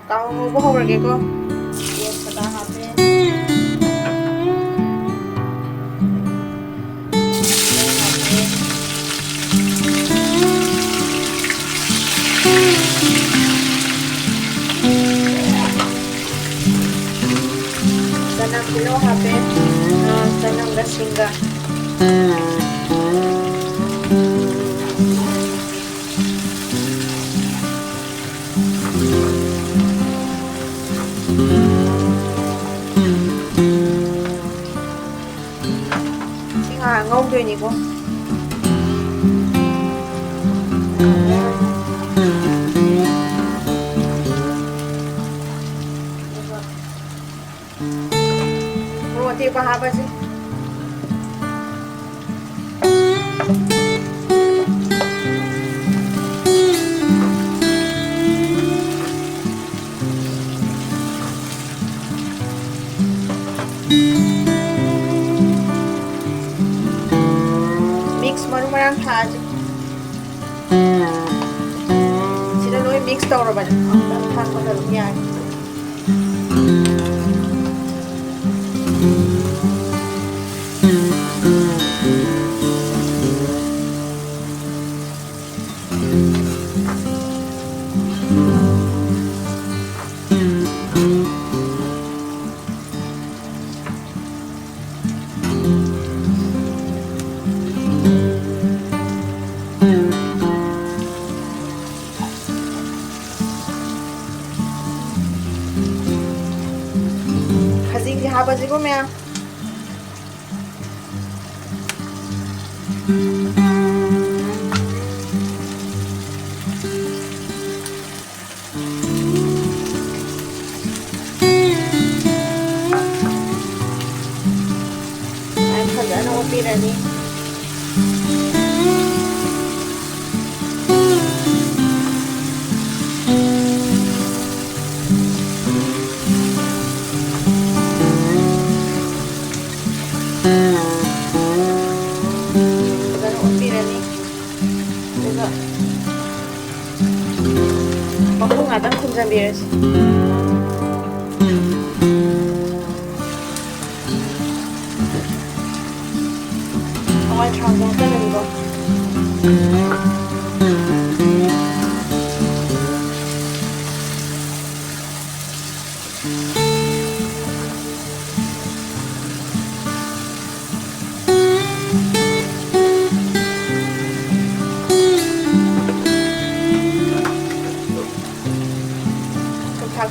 kanghao ngꯧꯕ ꯍꯧꯔꯒꯦꯀꯣ ꯇꯦꯖꯄꯇꯥ ꯍꯥꯞꯄꯦ चनम kilo हापे चनम गा सिंगा सिंगा ngꯧꯗꯣꯏꯅꯤꯀꯣ अतेक्पा हापसै मिक्स मरु मरांग थाजे सिदा लोय मिक्स तौरबने अमतंग थांबदा अदुम याय khajing ji hapasibo mya ay khajana opirani Aku nggak tahu kumsam biasa. Awal transang kan ini kok.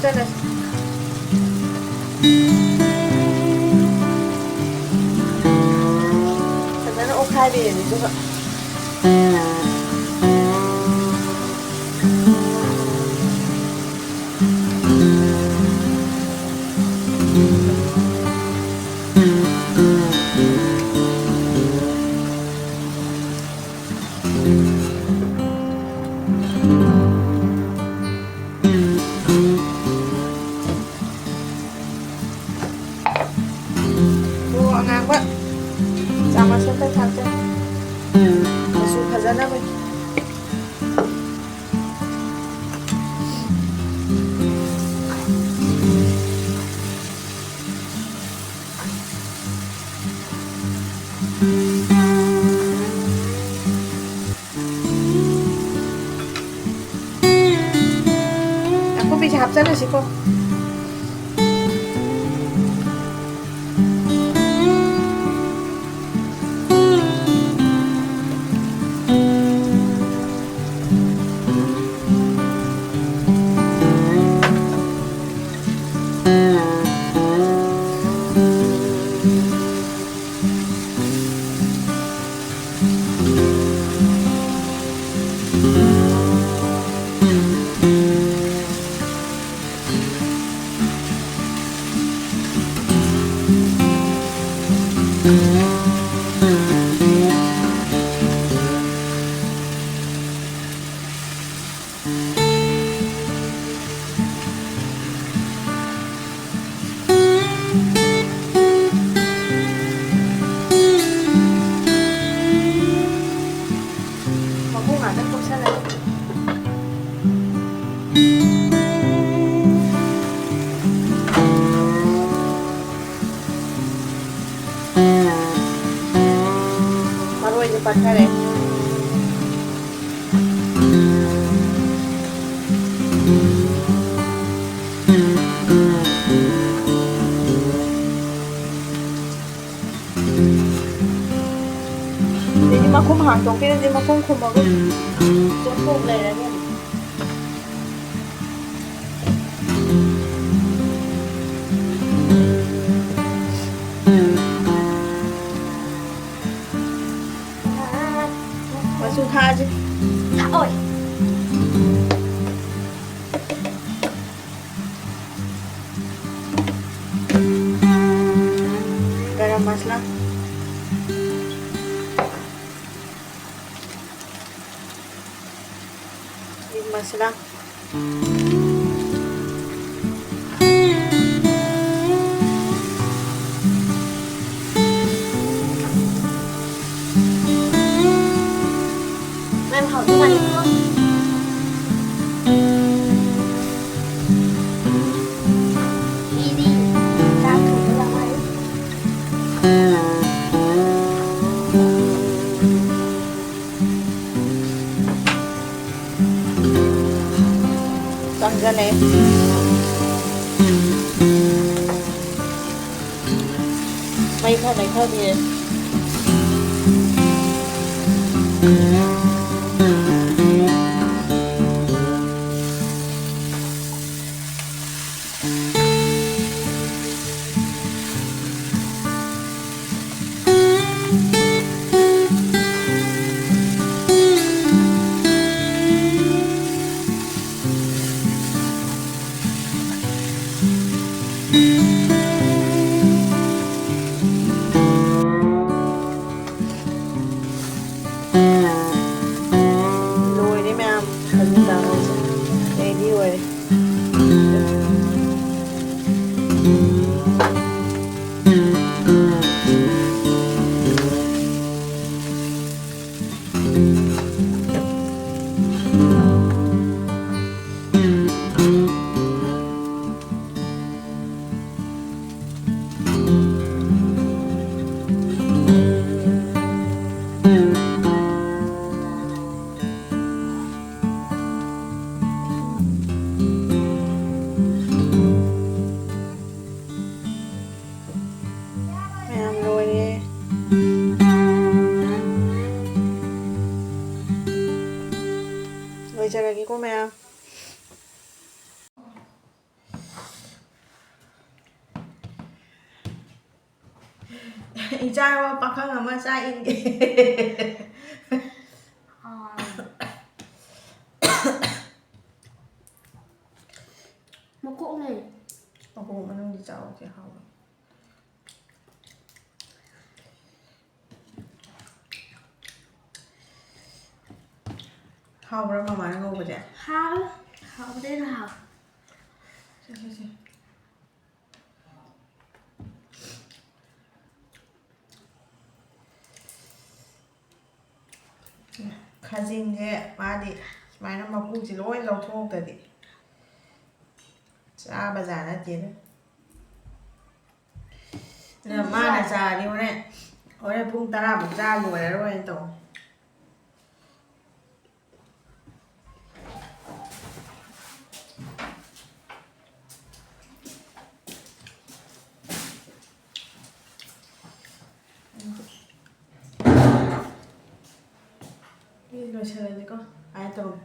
Thật ra nó ok vì gì chứ vậy. Masukkan saja masuk khazana bai aku bisa hapsana sih kok อนแค่ไหนนี่มาคุ้มหางตรงที่นี่มาคุ้มคุมมาก็จนคุมเลยนะเนี่ยมาสุธาจิโอ้ยgaram masala masala em học tiếng Anh không? Đi đi, ra thử ra ngoài. Xong ra nè. Mày thôi này thôi gì? Rồi chờ cái cô mèo. Icha pakang ama sa in. Một cỗ này. Một cỗ mà nó đi chào thì hao. Hao bữa mà nó ngô vậy chứ? Hao đây là hao. Chị. khajing thế mà đi mai nó mà cũng chỉ lỗi lâu thô tới đi cha bà già nó chết là ma là già đi ở đây phun ta ra một cha rồi rồi anh tổng rồi chờ đi con ai tổng